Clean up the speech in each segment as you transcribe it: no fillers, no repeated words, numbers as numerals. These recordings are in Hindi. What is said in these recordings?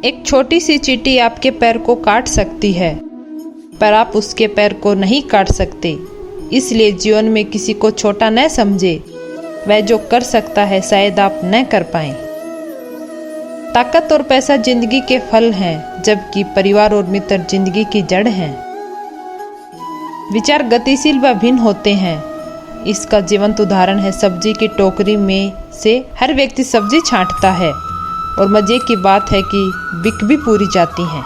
एक छोटी सी चींटी आपके पैर को काट सकती है, पर आप उसके पैर को नहीं काट सकते। इसलिए जीवन में किसी को छोटा न समझे। वह जो कर सकता है शायद आप न कर पाए। ताकत और पैसा जिंदगी के फल हैं, जबकि परिवार और मित्र जिंदगी की जड़ हैं। विचार गतिशील व भिन्न होते हैं। इसका जीवंत उदाहरण है सब्जी की टोकरी में से हर व्यक्ति सब्जी छांटता है, और मजे की बात है कि बिक भी पूरी जाती हैं।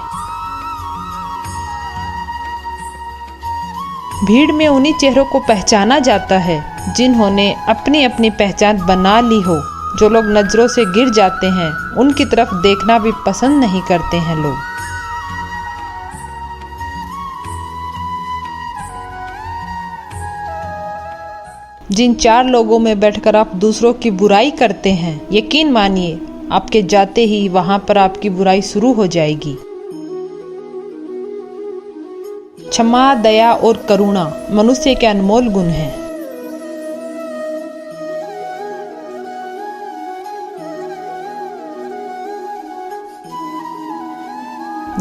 भीड़ में उन्हीं चेहरों को पहचाना जाता है जिन्होंने अपनी अपनी पहचान बना ली हो। जो लोग नजरों से गिर जाते हैं उनकी तरफ देखना भी पसंद नहीं करते हैं लोग। जिन चार लोगों में बैठकर आप दूसरों की बुराई करते हैं, यकीन मानिए आपके जाते ही वहां पर आपकी बुराई शुरू हो जाएगी। क्षमा, दया और करुणा मनुष्य के अनमोल गुण हैं।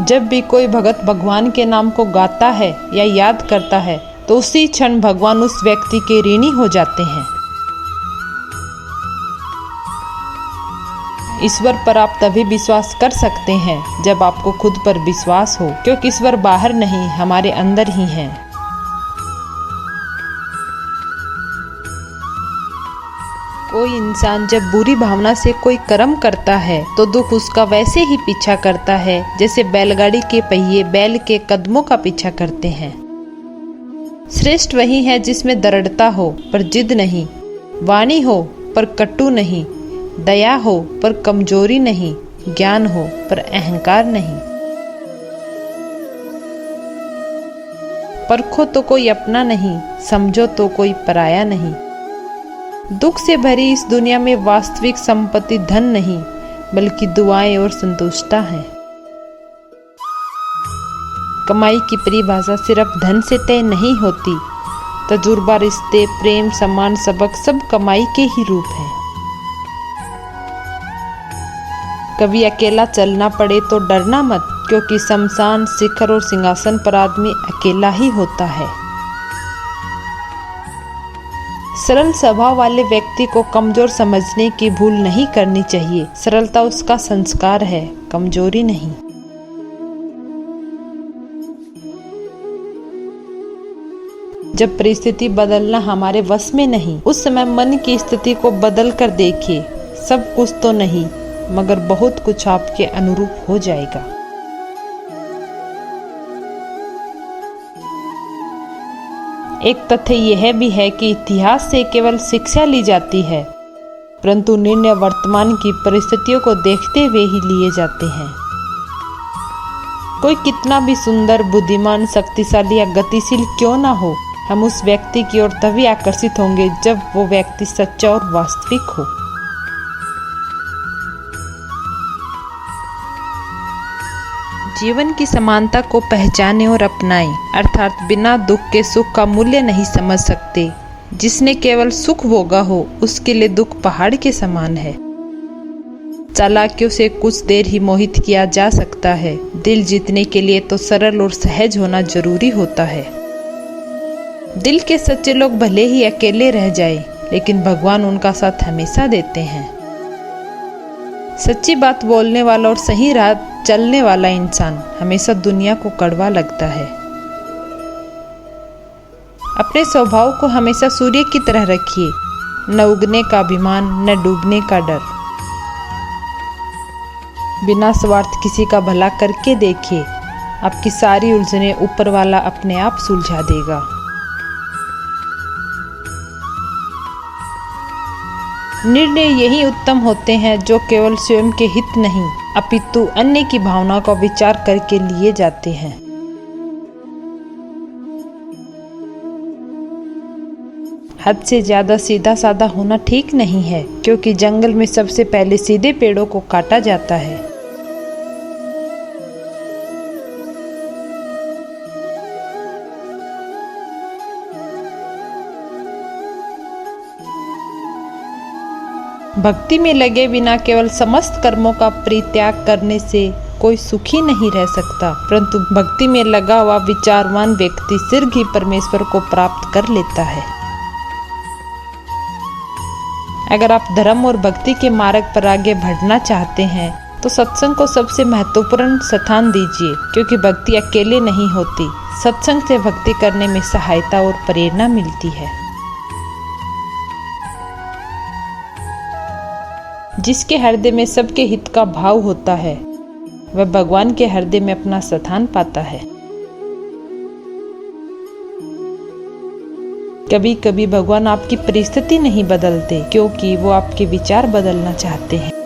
जब भी कोई भगत भगवान के नाम को गाता है या याद करता है तो उसी क्षण भगवान उस व्यक्ति के ऋणी हो जाते हैं। ईश्वर पर आप तभी विश्वास कर सकते हैं जब आपको खुद पर विश्वास हो, क्योंकि ईश्वर बाहर नहीं हमारे अंदर ही है। कोई इंसान जब बुरी भावना से कोई कर्म करता है तो दुख उसका वैसे ही पीछा करता है जैसे बैलगाड़ी के पहिए बैल के कदमों का पीछा करते हैं। श्रेष्ठ वही है जिसमें दृढ़ता हो पर जिद नहीं, वाणी हो पर कटु नहीं, दया हो पर कमजोरी नहीं, ज्ञान हो पर अहंकार नहीं। परखो तो कोई अपना नहीं, समझो तो कोई पराया नहीं। दुख से भरी इस दुनिया में वास्तविक संपत्ति धन नहीं, बल्कि दुआएं और संतुष्टता है। कमाई की परिभाषा सिर्फ धन से तय नहीं होती। तजुर्बा, रिश्ते, प्रेम, सम्मान, सबक सब कमाई के ही रूप हैं। कभी अकेला चलना पड़े तो डरना मत, क्योंकि शमशान, शिखर और सिंहासन पर आदमी अकेला ही होता है। सरल स्वभाव वाले व्यक्ति को कमजोर समझने की भूल नहीं करनी चाहिए। सरलता उसका संस्कार है, कमजोरी नहीं। जब परिस्थिति बदलना हमारे वश में नहीं, उस समय मन की स्थिति को बदल कर देखिए। सब कुछ तो नहीं, मगर बहुत कुछ आपके अनुरूप हो जाएगा। एक तथ्य यह भी है कि इतिहास से केवल शिक्षा ली जाती है, परंतु निर्णय वर्तमान की परिस्थितियों को देखते हुए ही लिए जाते हैं। कोई कितना भी सुंदर, बुद्धिमान, शक्तिशाली या गतिशील क्यों ना हो, हम उस व्यक्ति की ओर तभी आकर्षित होंगे जब वो व्यक्ति सच्चा और वास्तविक हो। जीवन की समानता को पहचानें और अपनाएं, अर्थात बिना दुख के सुख का मूल्य नहीं समझ सकते। जिसने केवल सुख भोगा हो उसके लिए दुख पहाड़ के समान है। चालाकियों से कुछ देर ही मोहित किया जा सकता है। दिल जीतने के लिए तो सरल और सहज होना जरूरी होता है। दिल के सच्चे लोग भले ही अकेले रह जाए, लेकिन भगवान उनका साथ हमेशा देते हैं। सच्ची बात बोलने वाला और सही राह चलने वाला इंसान हमेशा दुनिया को कड़वा लगता है। अपने स्वभाव को हमेशा सूर्य की तरह रखिए, न उगने का अभिमान, न डूबने का डर। बिना स्वार्थ किसी का भला करके देखिए, आपकी सारी उलझनें ऊपर वाला अपने आप सुलझा देगा। निर्णय यही उत्तम होते हैं जो केवल स्वयं के हित नहीं, अपितु अन्य की भावना का विचार करके लिए जाते हैं। हद से ज्यादा सीधा साधा होना ठीक नहीं है, क्योंकि जंगल में सबसे पहले सीधे पेड़ों को काटा जाता है। भक्ति में लगे बिना केवल समस्त कर्मों का परित्याग करने से कोई सुखी नहीं रह सकता, परंतु भक्ति में लगा हुआ विचारवान व्यक्ति शीघ्र ही परमेश्वर को प्राप्त कर लेता है। अगर आप धर्म और भक्ति के मार्ग पर आगे बढ़ना चाहते हैं तो सत्संग को सबसे महत्वपूर्ण स्थान दीजिए, क्योंकि भक्ति अकेले नहीं होती। सत्संग से भक्ति करने में सहायता और प्रेरणा मिलती है। जिसके हृदय में सबके हित का भाव होता है वह भगवान के हृदय में अपना स्थान पाता है। कभी कभी भगवान आपकी परिस्थिति नहीं बदलते, क्योंकि वो आपके विचार बदलना चाहते हैं।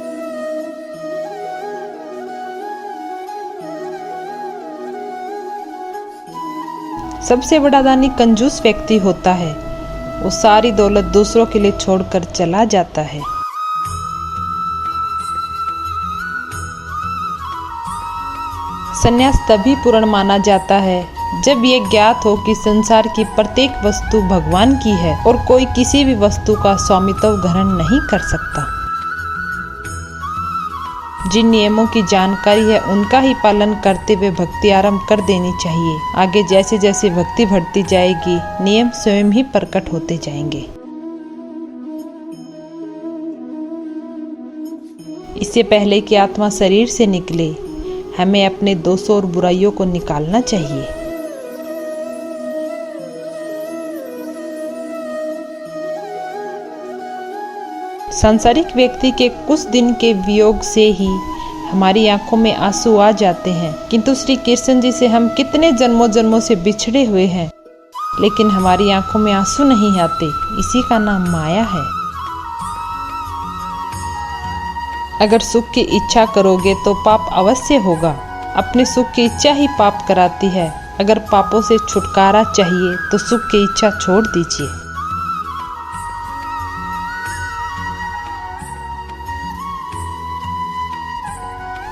सबसे बड़ा दानी कंजूस व्यक्ति होता है। वो सारी दौलत दूसरों के लिए छोड़कर चला जाता है। संन्यास तभी पूर्ण माना जाता है जब ये ज्ञात हो कि संसार की प्रत्येक वस्तु भगवान की है और कोई किसी भी वस्तु का स्वामित्व ग्रहण नहीं कर सकता। जिन नियमों की जानकारी है उनका ही पालन करते हुए भक्ति आरंभ कर देनी चाहिए। आगे जैसे जैसे भक्ति बढ़ती जाएगी, नियम स्वयं ही प्रकट होते जाएंगे। इससे पहले कि आत्मा शरीर से निकले, हमें अपने दोषों और बुराइयों को निकालना चाहिए। सांसारिक व्यक्ति के कुछ दिन के वियोग से ही हमारी आंखों में आंसू आ जाते हैं, किंतु श्री कृष्ण जी से हम कितने जन्मों जन्मों से बिछड़े हुए हैं, लेकिन हमारी आंखों में आंसू नहीं आते। इसी का नाम माया है। अगर सुख की इच्छा करोगे तो पाप अवश्य होगा। अपने सुख की इच्छा ही पाप कराती है। अगर पापों से छुटकारा चाहिए तो सुख की इच्छा छोड़ दीजिए।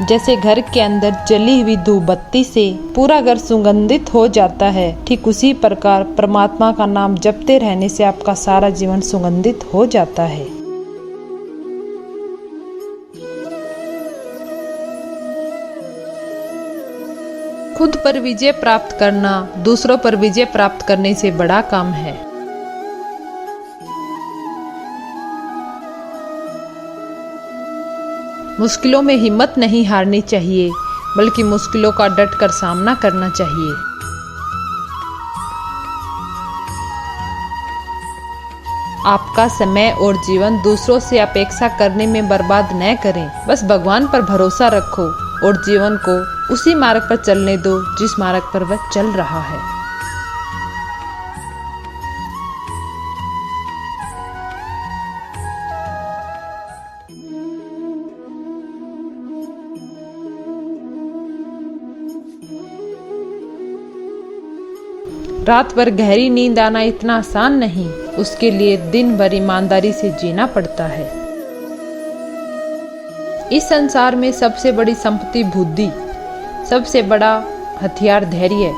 जैसे घर के अंदर जली हुई धूपबत्ती से पूरा घर सुगंधित हो जाता है, ठीक उसी प्रकार परमात्मा का नाम जपते रहने से आपका सारा जीवन सुगंधित हो जाता है। खुद पर विजय प्राप्त करना दूसरों पर विजय प्राप्त करने से बड़ा काम है। मुश्किलों में हिम्मत नहीं हारनी चाहिए, बल्कि मुश्किलों का डटकर सामना करना चाहिए। आपका समय और जीवन दूसरों से अपेक्षा करने में बर्बाद न करें। बस भगवान पर भरोसा रखो और जीवन को उसी मार्ग पर चलने दो जिस मार्ग पर वह चल रहा है। रात भर गहरी नींद आना इतना आसान नहीं, उसके लिए दिन भर ईमानदारी से जीना पड़ता है। इस संसार में सबसे बड़ी संपत्ति बुद्धि, सबसे बड़ा हथियार धैर्य,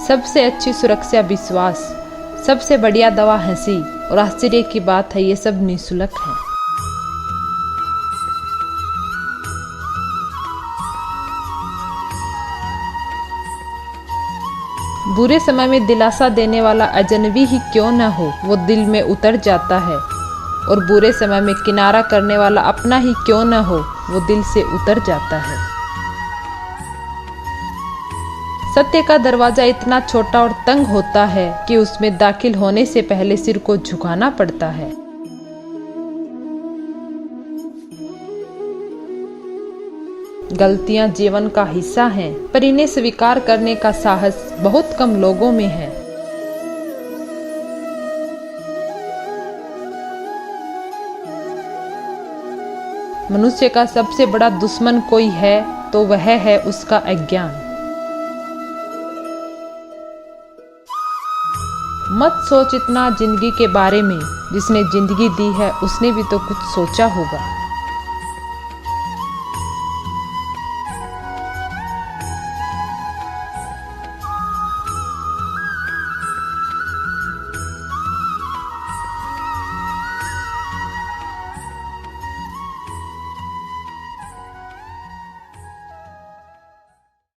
सबसे अच्छी सुरक्षा विश्वास, सबसे बढ़िया दवा हंसी, और आश्चर्य की बात है ये सब निःशुल्क है। बुरे समय में दिलासा देने वाला अजनबी ही क्यों न हो, वो दिल में उतर जाता है, और बुरे समय में किनारा करने वाला अपना ही क्यों न हो, वो दिल से उतर जाता है। सत्य का दरवाजा इतना छोटा और तंग होता है कि उसमें दाखिल होने से पहले सिर को झुकाना पड़ता है। गलतियां जीवन का हिस्सा हैं, पर इन्हें स्वीकार करने का साहस बहुत कम लोगों में है। मनुष्य का सबसे बड़ा दुश्मन कोई है तो वह है उसका अज्ञान। मत सोच इतना जिंदगी के बारे में, जिसने जिंदगी दी है उसने भी तो कुछ सोचा होगा।